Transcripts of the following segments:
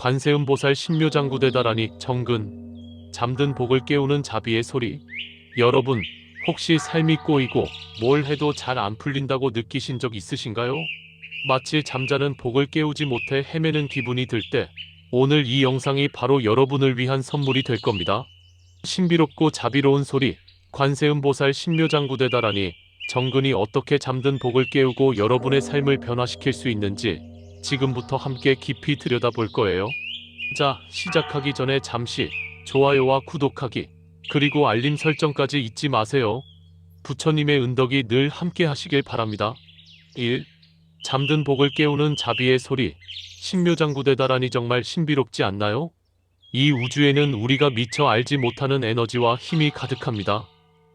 관세음보살 신묘장구대다라니 정근. 잠든 복을 깨우는 자비의 소리. 여러분, 혹시 삶이 꼬이고 뭘 해도 잘 안 풀린다고 느끼신 적 있으신가요? 마치 잠자는 복을 깨우지 못해 헤매는 기분이 들 때 오늘 이 영상이 바로 여러분을 위한 선물이 될 겁니다. 신비롭고 자비로운 소리. 관세음보살 신묘장구대다라니 정근이 어떻게 잠든 복을 깨우고 여러분의 삶을 변화시킬 수 있는지 지금부터 함께 깊이 들여다볼 거예요. 자, 시작하기 전에 잠시 좋아요와 구독하기, 그리고 알림 설정까지 잊지 마세요. 부처님의 은덕이 늘 함께 하시길 바랍니다. 1. 잠든 복을 깨우는 자비의 소리. 신묘장구대다라니 정말 신비롭지 않나요? 이 우주에는 우리가 미처 알지 못하는 에너지와 힘이 가득합니다.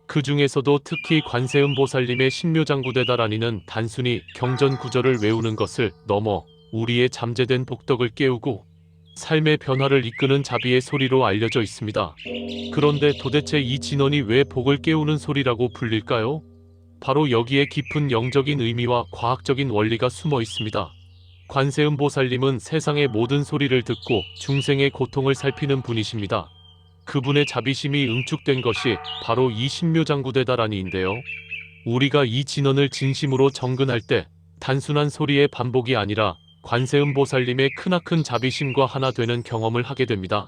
그 중에서도 특히 관세음보살님의 신묘장구대다라니는 단순히 경전 구절을 외우는 것을 넘어 우리의 잠재된 복덕을 깨우고 삶의 변화를 이끄는 자비의 소리로 알려져 있습니다. 그런데 도대체 이 진원이 왜 복을 깨우는 소리라고 불릴까요? 바로 여기에 깊은 영적인 의미와 과학적인 원리가 숨어 있습니다. 관세음보살님은 세상의 모든 소리를 듣고 중생의 고통을 살피는 분이십니다. 그분의 자비심이 응축된 것이 바로 이 신묘장구대다라니인데요. 우리가 이 진원을 진심으로 정근할 때 단순한 소리의 반복이 아니라 관세음보살님의 크나큰 자비심과 하나 되는 경험을 하게 됩니다.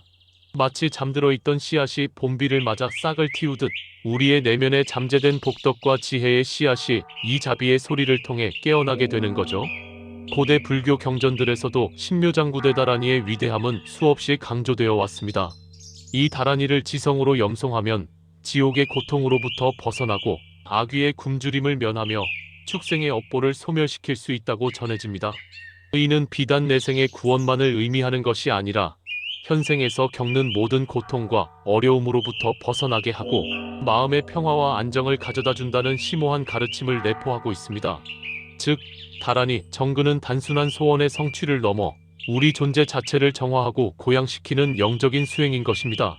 마치 잠들어 있던 씨앗이 봄비를 맞아 싹을 틔우듯 우리의 내면에 잠재된 복덕과 지혜의 씨앗이 이 자비의 소리를 통해 깨어나게 되는 거죠. 고대 불교 경전들에서도 신묘장구대다라니의 위대함은 수없이 강조되어 왔습니다. 이 다라니를 지성으로 염송하면 지옥의 고통으로부터 벗어나고 악귀의 굶주림을 면하며 축생의 업보를 소멸시킬 수 있다고 전해집니다. 이는 비단 내생의 구원만을 의미하는 것이 아니라 현생에서 겪는 모든 고통과 어려움으로부터 벗어나게 하고 마음의 평화와 안정을 가져다 준다는 심오한 가르침을 내포하고 있습니다. 즉, 다라니 정근은 단순한 소원의 성취를 넘어 우리 존재 자체를 정화하고 고양시키는 영적인 수행인 것입니다.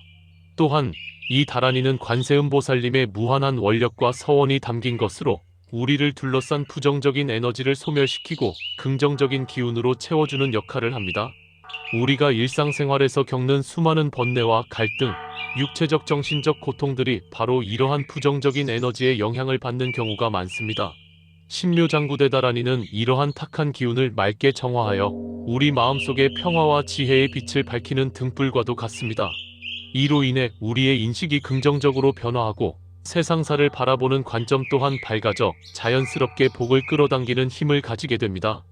또한 이 다라니는 관세음보살님의 무한한 원력과 서원이 담긴 것으로 우리를 둘러싼 부정적인 에너지를 소멸시키고 긍정적인 기운으로 채워주는 역할을 합니다. 우리가 일상생활에서 겪는 수많은 번뇌와 갈등, 육체적 정신적 고통들이 바로 이러한 부정적인 에너지의 영향을 받는 경우가 많습니다. 신묘장구대다라니는 이러한 탁한 기운을 맑게 정화하여 우리 마음속의 평화와 지혜의 빛을 밝히는 등불과도 같습니다. 이로 인해 우리의 인식이 긍정적으로 변화하고 세상사를 바라보는 관점 또한 밝아져 자연스럽게 복을 끌어당기는 힘을 가지게 됩니다.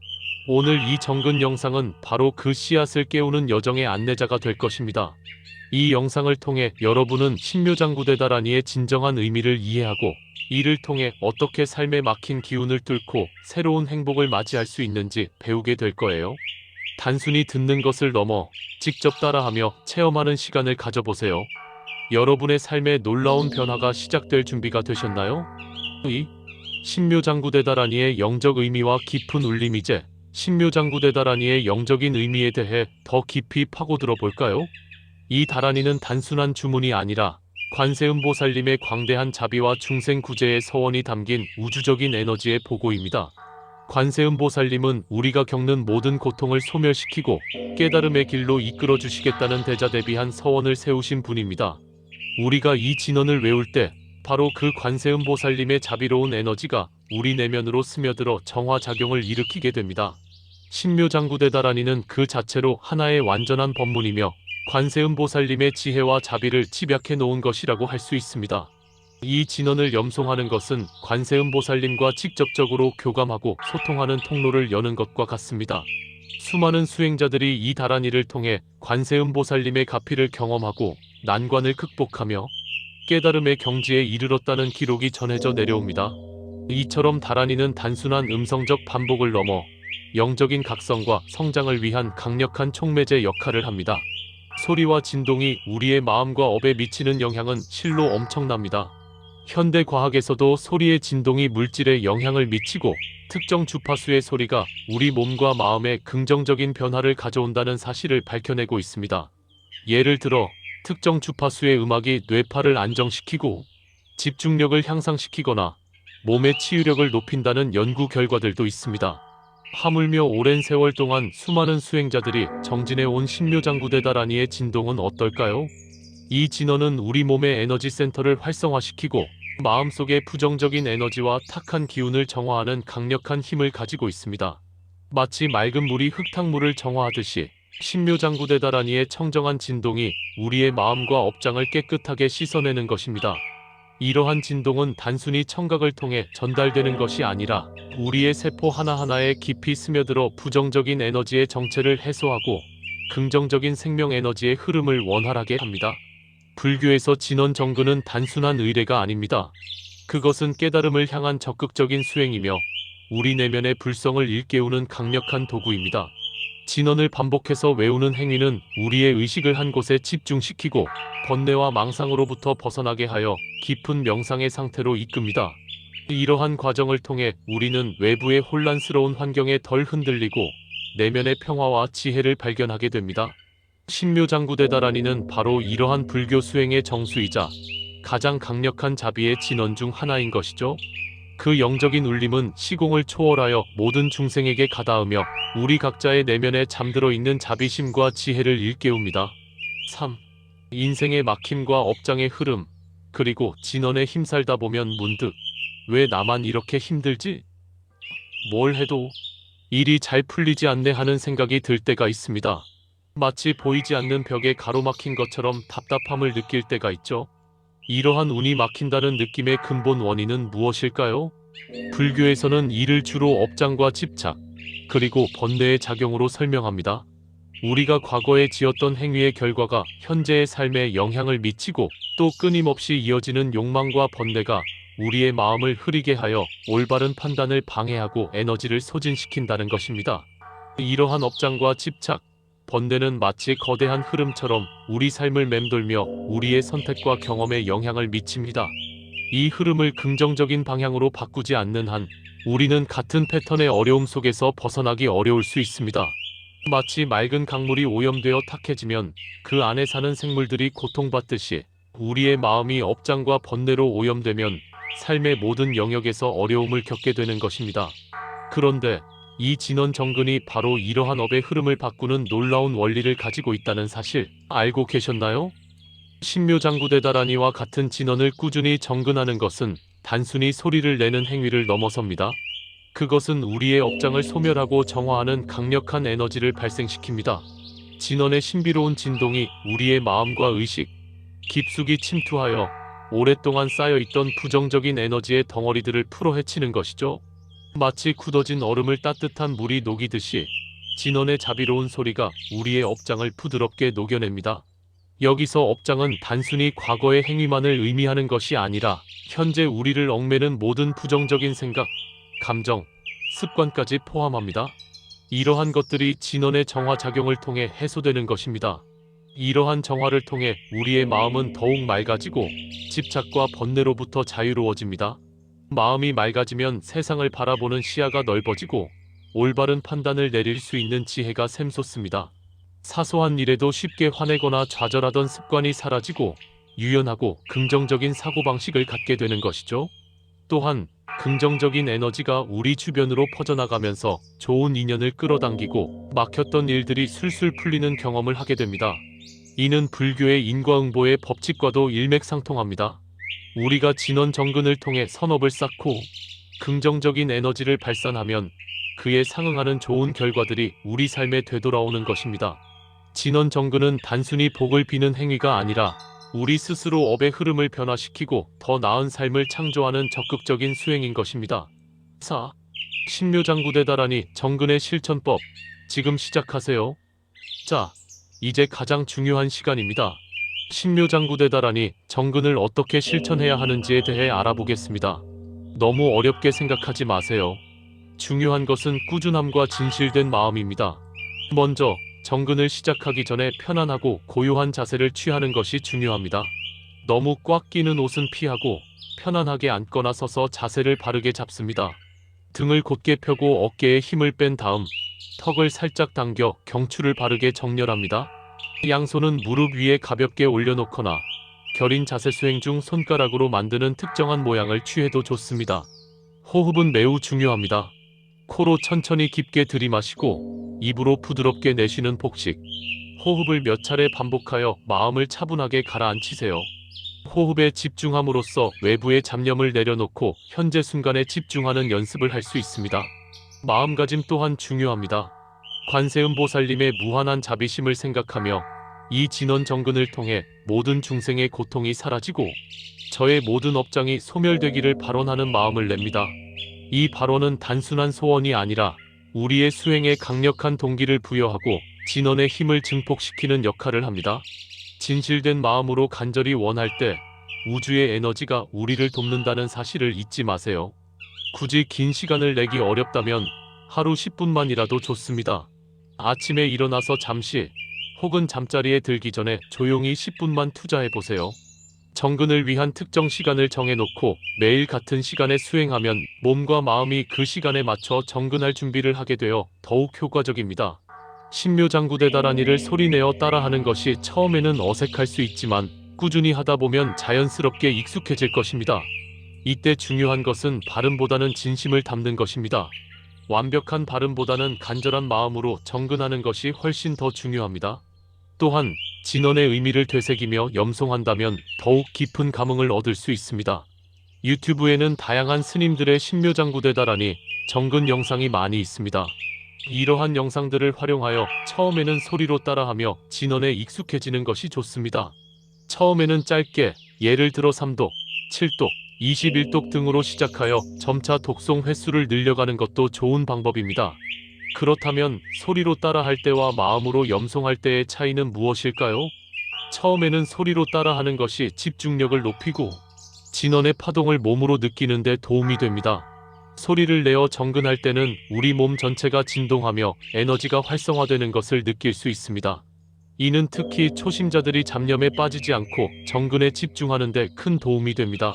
오늘 이 정근 영상은 바로 그 씨앗을 깨우는 여정의 안내자가 될 것입니다. 이 영상을 통해 여러분은 신묘장구대다라니의 진정한 의미를 이해하고 이를 통해 어떻게 삶에 막힌 기운을 뚫고 새로운 행복을 맞이할 수 있는지 배우게 될 거예요. 단순히 듣는 것을 넘어 직접 따라하며 체험하는 시간을 가져보세요. 여러분의 삶에 놀라운 변화가 시작될 준비가 되셨나요? 2. 신묘장구대다라니의 영적 의미와 깊은 울림. 이제 신묘장구대다라니의 영적인 의미에 대해 더 깊이 파고들어 볼까요? 이 다라니는 단순한 주문이 아니라 관세음보살님의 광대한 자비와 중생 구제의 서원이 담긴 우주적인 에너지의 보고입니다. 관세음보살님은 우리가 겪는 모든 고통을 소멸시키고 깨달음의 길로 이끌어 주시겠다는 대자대비한 서원을 세우신 분입니다. 우리가 이 진언을 외울 때 바로 그 관세음보살님의 자비로운 에너지가 우리 내면으로 스며들어 정화작용을 일으키게 됩니다. 신묘장구대다라니는 그 자체로 하나의 완전한 법문이며 관세음보살님의 지혜와 자비를 집약해 놓은 것이라고 할 수 있습니다. 이 진언을 염송하는 것은 관세음보살님과 직접적으로 교감하고 소통하는 통로를 여는 것과 같습니다. 수많은 수행자들이 이 다라니를 통해 관세음보살님의 가피를 경험하고 난관을 극복하며 깨달음의 경지에 이르렀다는 기록이 전해져 내려옵니다. 이처럼 다라니는 단순한 음성적 반복을 넘어 영적인 각성과 성장을 위한 강력한 촉매제 역할을 합니다. 소리와 진동이 우리의 마음과 업에 미치는 영향은 실로 엄청납니다. 현대 과학에서도 소리의 진동이 물질에 영향을 미치고 특정 주파수의 소리가 우리 몸과 마음에 긍정적인 변화를 가져온다는 사실을 밝혀내고 있습니다. 예를 들어 특정 주파수의 음악이 뇌파를 안정시키고 집중력을 향상시키거나 몸의 치유력을 높인다는 연구 결과들도 있습니다. 하물며 오랜 세월 동안 수많은 수행자들이 정진해온 신묘장구대다라니의 진동은 어떨까요? 이 진원은 우리 몸의 에너지 센터를 활성화시키고 마음속의 부정적인 에너지와 탁한 기운을 정화하는 강력한 힘을 가지고 있습니다. 마치 맑은 물이 흙탕물을 정화하듯이 신묘장구대다라니의 청정한 진동이 우리의 마음과 업장을 깨끗하게 씻어내는 것입니다. 이러한 진동은 단순히 청각을 통해 전달되는 것이 아니라 우리의 세포 하나하나에 깊이 스며들어 부정적인 에너지의 정체를 해소하고 긍정적인 생명 에너지의 흐름을 원활하게 합니다. 불교에서 진원 정근은 단순한 의례가 아닙니다. 그것은 깨달음을 향한 적극적인 수행이며 우리 내면의 불성을 일깨우는 강력한 도구입니다. 진원을 반복해서 외우는 행위는 우리의 의식을 한 곳에 집중시키고 번뇌와 망상으로부터 벗어나게 하여 깊은 명상의 상태로 이끕니다. 이러한 과정을 통해 우리는 외부의 혼란스러운 환경에 덜 흔들리고 내면의 평화와 지혜를 발견하게 됩니다. 신묘장구대다라니는 바로 이러한 불교 수행의 정수이자 가장 강력한 자비의 진원 중 하나인 것이죠. 그 영적인 울림은 시공을 초월하여 모든 중생에게 가닿으며 우리 각자의 내면에 잠들어 있는 자비심과 지혜를 일깨웁니다. 3. 인생의 막힘과 업장의 흐름, 그리고 진원에 힘살다 보면 문득 왜 나만 이렇게 힘들지? 뭘 해도 일이 잘 풀리지 않네 하는 생각이 들 때가 있습니다. 마치 보이지 않는 벽에 가로막힌 것처럼 답답함을 느낄 때가 있죠. 이러한 운이 막힌다는 느낌의 근본 원인은 무엇일까요? 불교에서는 이를 주로 업장과 집착, 그리고 번뇌의 작용으로 설명합니다. 우리가 과거에 지었던 행위의 결과가 현재의 삶에 영향을 미치고 또 끊임없이 이어지는 욕망과 번뇌가 우리의 마음을 흐리게 하여 올바른 판단을 방해하고 에너지를 소진시킨다는 것입니다. 이러한 업장과 집착, 번뇌는 마치 거대한 흐름처럼 우리 삶을 맴돌며 우리의 선택과 경험에 영향을 미칩니다. 이 흐름을 긍정적인 방향으로 바꾸지 않는 한 우리는 같은 패턴의 어려움 속에서 벗어나기 어려울 수 있습니다. 마치 맑은 강물이 오염되어 탁해지면 그 안에 사는 생물들이 고통받듯이 우리의 마음이 업장과 번뇌로 오염되면 삶의 모든 영역에서 어려움을 겪게 되는 것입니다. 그런데 이 진원 정근이 바로 이러한 업의 흐름을 바꾸는 놀라운 원리를 가지고 있다는 사실 알고 계셨나요? 신묘장구대다라니와 같은 진원을 꾸준히 정근하는 것은 단순히 소리를 내는 행위를 넘어섭니다. 그것은 우리의 업장을 소멸하고 정화하는 강력한 에너지를 발생시킵니다. 진원의 신비로운 진동이 우리의 마음과 의식, 깊숙이 침투하여 오랫동안 쌓여있던 부정적인 에너지의 덩어리들을 풀어헤치는 것이죠. 마치 굳어진 얼음을 따뜻한 물이 녹이듯이 진원의 자비로운 소리가 우리의 업장을 부드럽게 녹여냅니다. 여기서 업장은 단순히 과거의 행위만을 의미하는 것이 아니라 현재 우리를 얽매는 모든 부정적인 생각, 감정, 습관까지 포함합니다. 이러한 것들이 진원의 정화 작용을 통해 해소되는 것입니다. 이러한 정화를 통해 우리의 마음은 더욱 맑아지고 집착과 번뇌로부터 자유로워집니다. 마음이 맑아지면 세상을 바라보는 시야가 넓어지고 올바른 판단을 내릴 수 있는 지혜가 샘솟습니다. 사소한 일에도 쉽게 화내거나 좌절하던 습관이 사라지고 유연하고 긍정적인 사고방식을 갖게 되는 것이죠. 또한 긍정적인 에너지가 우리 주변으로 퍼져나가면서 좋은 인연을 끌어당기고 막혔던 일들이 술술 풀리는 경험을 하게 됩니다. 이는 불교의 인과응보의 법칙과도 일맥상통합니다. 우리가 진원 정근을 통해 선업을 쌓고 긍정적인 에너지를 발산하면 그에 상응하는 좋은 결과들이 우리 삶에 되돌아오는 것입니다. 진원 정근은 단순히 복을 비는 행위가 아니라 우리 스스로 업의 흐름을 변화시키고 더 나은 삶을 창조하는 적극적인 수행인 것입니다. 4. 신묘장구대다라니 정근의 실천법. 지금 시작하세요. 자, 이제 가장 중요한 시간입니다. 신묘장구대다라니 정근을 어떻게 실천해야 하는지에 대해 알아보겠습니다. 너무 어렵게 생각하지 마세요. 중요한 것은 꾸준함과 진실된 마음입니다. 먼저 정근을 시작하기 전에 편안하고 고요한 자세를 취하는 것이 중요합니다. 너무 꽉 끼는 옷은 피하고 편안하게 앉거나 서서 자세를 바르게 잡습니다. 등을 곧게 펴고 어깨에 힘을 뺀 다음 턱을 살짝 당겨 경추를 바르게 정렬합니다. 양손은 무릎 위에 가볍게 올려놓거나 결인 자세 수행 중 손가락으로 만드는 특정한 모양을 취해도 좋습니다. 호흡은 매우 중요합니다. 코로 천천히 깊게 들이마시고 입으로 부드럽게 내쉬는 복식. 호흡을 몇 차례 반복하여 마음을 차분하게 가라앉히세요. 호흡에 집중함으로써 외부의 잡념을 내려놓고 현재 순간에 집중하는 연습을 할 수 있습니다. 마음가짐 또한 중요합니다. 관세음보살님의 무한한 자비심을 생각하며 이 진원 정근을 통해 모든 중생의 고통이 사라지고 저의 모든 업장이 소멸되기를 발언하는 마음을 냅니다. 이 발언은 단순한 소원이 아니라 우리의 수행에 강력한 동기를 부여하고 진원의 힘을 증폭시키는 역할을 합니다. 진실된 마음으로 간절히 원할 때 우주의 에너지가 우리를 돕는다는 사실을 잊지 마세요. 굳이 긴 시간을 내기 어렵다면 하루 10분만이라도 좋습니다. 아침에 일어나서 잠시 혹은 잠자리에 들기 전에 조용히 10분만 투자해보세요. 정근을 위한 특정 시간을 정해놓고 매일 같은 시간에 수행하면 몸과 마음이 그 시간에 맞춰 정근할 준비를 하게 되어 더욱 효과적입니다. 신묘장구대다라니를 소리내어 따라하는 것이 처음에는 어색할 수 있지만 꾸준히 하다 보면 자연스럽게 익숙해질 것입니다. 이때 중요한 것은 발음보다는 진심을 담는 것입니다. 완벽한 발음보다는 간절한 마음으로 정근하는 것이 훨씬 더 중요합니다. 또한 진원의 의미를 되새기며 염송한다면 더욱 깊은 감흥을 얻을 수 있습니다. 유튜브에는 다양한 스님들의 신묘장구대다라니 정근 영상이 많이 있습니다. 이러한 영상들을 활용하여 처음에는 소리로 따라하며 진원에 익숙해지는 것이 좋습니다. 처음에는 짧게 예를 들어 3독, 7독, 21독 등으로 시작하여 점차 독송 횟수를 늘려가는 것도 좋은 방법입니다. 그렇다면 소리로 따라할 때와 마음으로 염송할 때의 차이는 무엇일까요? 처음에는 소리로 따라하는 것이 집중력을 높이고 진원의 파동을 몸으로 느끼는 데 도움이 됩니다. 소리를 내어 정근할 때는 우리 몸 전체가 진동하며 에너지가 활성화되는 것을 느낄 수 있습니다. 이는 특히 초심자들이 잡념에 빠지지 않고 정근에 집중하는 데 큰 도움이 됩니다.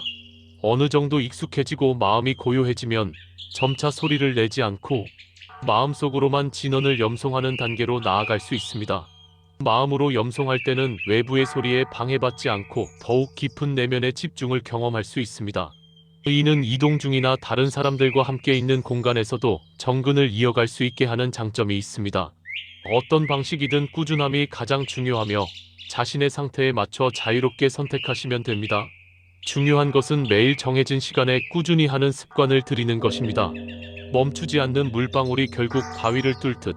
어느 정도 익숙해지고 마음이 고요해지면 점차 소리를 내지 않고 마음속으로만 진원을 염송하는 단계로 나아갈 수 있습니다. 마음으로 염송할 때는 외부의 소리에 방해받지 않고 더욱 깊은 내면의 집중을 경험할 수 있습니다. 이는 이동 중이나 다른 사람들과 함께 있는 공간에서도 정근을 이어갈 수 있게 하는 장점이 있습니다. 어떤 방식이든 꾸준함이 가장 중요하며 자신의 상태에 맞춰 자유롭게 선택하시면 됩니다. 중요한 것은 매일 정해진 시간에 꾸준히 하는 습관을 들이는 것입니다. 멈추지 않는 물방울이 결국 바위를 뚫듯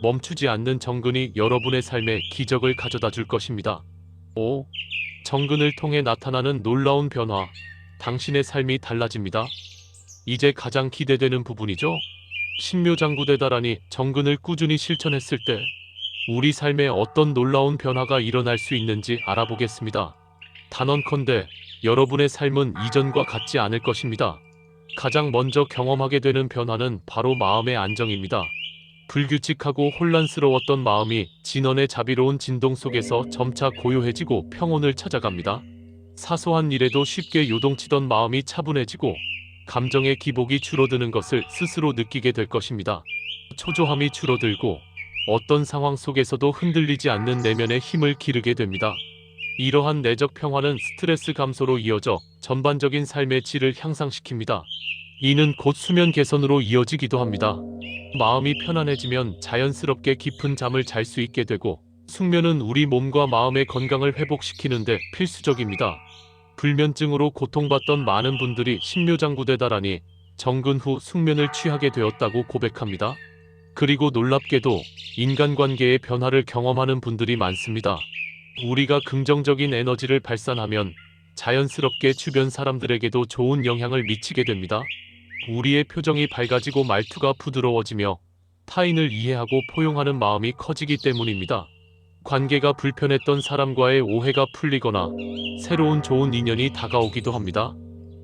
멈추지 않는 정근이 여러분의 삶에 기적을 가져다 줄 것입니다. 5. 정근을 통해 나타나는 놀라운 변화. 당신의 삶이 달라집니다. 이제 가장 기대되는 부분이죠. 신묘장구대다라니 정근을 꾸준히 실천했을 때 우리 삶에 어떤 놀라운 변화가 일어날 수 있는지 알아보겠습니다. 단언컨대 여러분의 삶은 이전과 같지 않을 것입니다. 가장 먼저 경험하게 되는 변화는 바로 마음의 안정입니다. 불규칙하고 혼란스러웠던 마음이 진원의 자비로운 진동 속에서 점차 고요해지고 평온을 찾아갑니다. 사소한 일에도 쉽게 요동치던 마음이 차분해지고 감정의 기복이 줄어드는 것을 스스로 느끼게 될 것입니다. 초조함이 줄어들고 어떤 상황 속에서도 흔들리지 않는 내면의 힘을 기르게 됩니다. 이러한 내적 평화는 스트레스 감소로 이어져 전반적인 삶의 질을 향상시킵니다. 이는 곧 수면 개선으로 이어지기도 합니다. 마음이 편안해지면 자연스럽게 깊은 잠을 잘 수 있게 되고 숙면은 우리 몸과 마음의 건강을 회복시키는 데 필수적입니다. 불면증으로 고통받던 많은 분들이 신묘장구대다라니 정근 후 숙면을 취하게 되었다고 고백합니다. 그리고 놀랍게도 인간관계의 변화를 경험하는 분들이 많습니다. 우리가 긍정적인 에너지를 발산하면 자연스럽게 주변 사람들에게도 좋은 영향을 미치게 됩니다. 우리의 표정이 밝아지고 말투가 부드러워지며 타인을 이해하고 포용하는 마음이 커지기 때문입니다. 관계가 불편했던 사람과의 오해가 풀리거나 새로운 좋은 인연이 다가오기도 합니다.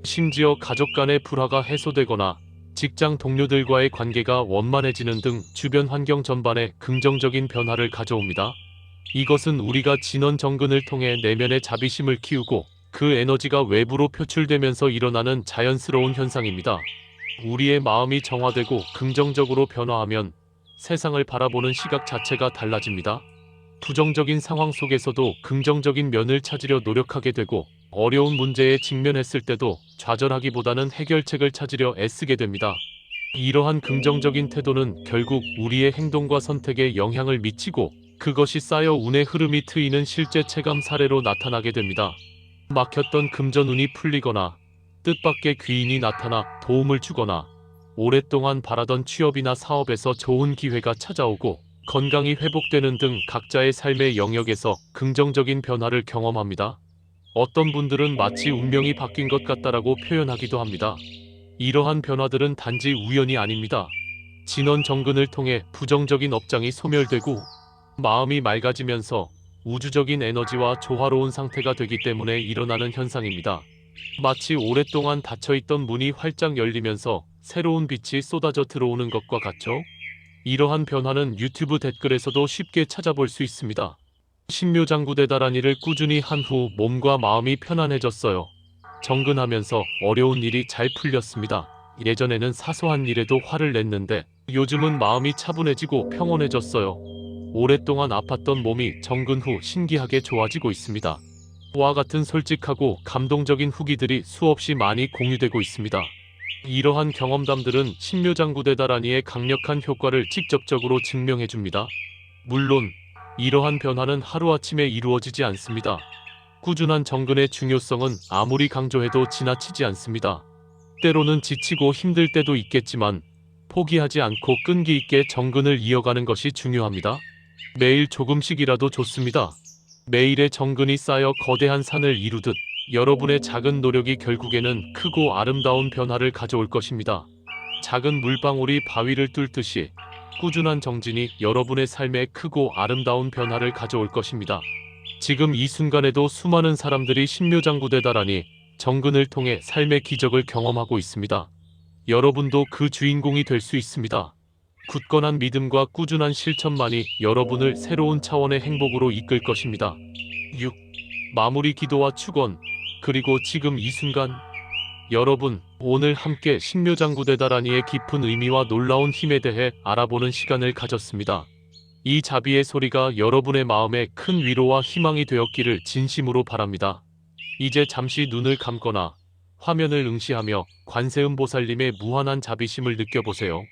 심지어 가족 간의 불화가 해소되거나 직장 동료들과의 관계가 원만해지는 등 주변 환경 전반에 긍정적인 변화를 가져옵니다. 이것은 우리가 진원 정근을 통해 내면의 자비심을 키우고 그 에너지가 외부로 표출되면서 일어나는 자연스러운 현상입니다. 우리의 마음이 정화되고 긍정적으로 변화하면 세상을 바라보는 시각 자체가 달라집니다. 부정적인 상황 속에서도 긍정적인 면을 찾으려 노력하게 되고 어려운 문제에 직면했을 때도 좌절하기보다는 해결책을 찾으려 애쓰게 됩니다. 이러한 긍정적인 태도는 결국 우리의 행동과 선택에 영향을 미치고 그것이 쌓여 운의 흐름이 트이는 실제 체감 사례로 나타나게 됩니다. 막혔던 금전운이 풀리거나 뜻밖의 귀인이 나타나 도움을 주거나 오랫동안 바라던 취업이나 사업에서 좋은 기회가 찾아오고 건강이 회복되는 등 각자의 삶의 영역에서 긍정적인 변화를 경험합니다. 어떤 분들은 마치 운명이 바뀐 것 같다라고 표현하기도 합니다. 이러한 변화들은 단지 우연이 아닙니다. 진원 정근을 통해 부정적인 업장이 소멸되고 마음이 맑아지면서 우주적인 에너지와 조화로운 상태가 되기 때문에 일어나는 현상입니다. 마치 오랫동안 닫혀있던 문이 활짝 열리면서 새로운 빛이 쏟아져 들어오는 것과 같죠? 이러한 변화는 유튜브 댓글에서도 쉽게 찾아볼 수 있습니다. 신묘장구대다라니를 꾸준히 한 후 몸과 마음이 편안해졌어요. 정근하면서 어려운 일이 잘 풀렸습니다. 예전에는 사소한 일에도 화를 냈는데 요즘은 마음이 차분해지고 평온해졌어요. 오랫동안 아팠던 몸이 정근 후 신기하게 좋아지고 있습니다. 와 같은 솔직하고 감동적인 후기들이 수없이 많이 공유되고 있습니다. 이러한 경험담들은 신묘장구대다라니의 강력한 효과를 직접적으로 증명해줍니다. 물론 이러한 변화는 하루아침에 이루어지지 않습니다. 꾸준한 정근의 중요성은 아무리 강조해도 지나치지 않습니다. 때로는 지치고 힘들 때도 있겠지만 포기하지 않고 끈기 있게 정근을 이어가는 것이 중요합니다. 매일 조금씩이라도 좋습니다. 매일의 정근이 쌓여 거대한 산을 이루듯 여러분의 작은 노력이 결국에는 크고 아름다운 변화를 가져올 것입니다. 작은 물방울이 바위를 뚫듯이 꾸준한 정진이 여러분의 삶에 크고 아름다운 변화를 가져올 것입니다. 지금 이 순간에도 수많은 사람들이 신묘장구대다라니 정근을 통해 삶의 기적을 경험하고 있습니다. 여러분도 그 주인공이 될 수 있습니다. 굳건한 믿음과 꾸준한 실천만이 여러분을 새로운 차원의 행복으로 이끌 것입니다. 6. 마무리 기도와 축원. 그리고 지금 이 순간 여러분, 오늘 함께 신묘장구대다라니의 깊은 의미와 놀라운 힘에 대해 알아보는 시간을 가졌습니다. 이 자비의 소리가 여러분의 마음에 큰 위로와 희망이 되었기를 진심으로 바랍니다. 이제 잠시 눈을 감거나 화면을 응시하며 관세음보살님의 무한한 자비심을 느껴보세요.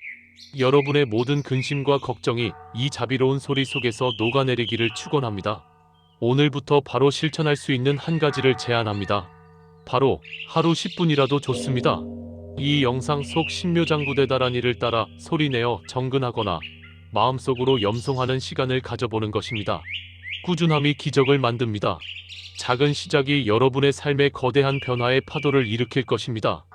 여러분의 모든 근심과 걱정이 이 자비로운 소리 속에서 녹아내리기를 축원합니다. 오늘부터 바로 실천할 수 있는 한 가지를 제안합니다. 바로 하루 10분이라도 좋습니다. 이 영상 속 신묘장구대다라니를 따라 소리내어 정근하거나 마음속으로 염송하는 시간을 가져보는 것입니다. 꾸준함이 기적을 만듭니다. 작은 시작이 여러분의 삶에 거대한 변화의 파도를 일으킬 것입니다.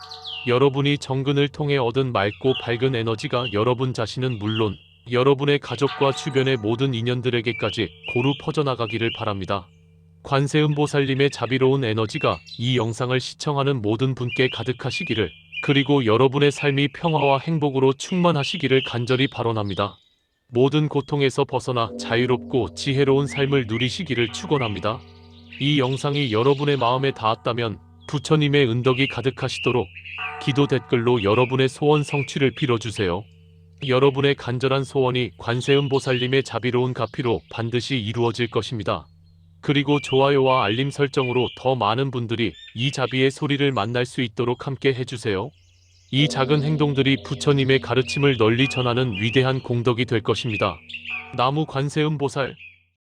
여러분이 정근을 통해 얻은 맑고 밝은 에너지가 여러분 자신은 물론 여러분의 가족과 주변의 모든 인연들에게까지 고루 퍼져나가기를 바랍니다. 관세음보살님의 자비로운 에너지가 이 영상을 시청하는 모든 분께 가득하시기를, 그리고 여러분의 삶이 평화와 행복으로 충만하시기를 간절히 발언합니다. 모든 고통에서 벗어나 자유롭고 지혜로운 삶을 누리시기를 축원합니다. 이 영상이 여러분의 마음에 닿았다면 부처님의 은덕이 가득하시도록 기도 댓글로 여러분의 소원 성취를 빌어주세요. 여러분의 간절한 소원이 관세음보살님의 자비로운 가피로 반드시 이루어질 것입니다. 그리고 좋아요와 알림 설정으로 더 많은 분들이 이 자비의 소리를 만날 수 있도록 함께 해주세요. 이 작은 행동들이 부처님의 가르침을 널리 전하는 위대한 공덕이 될 것입니다. 나무 관세음보살.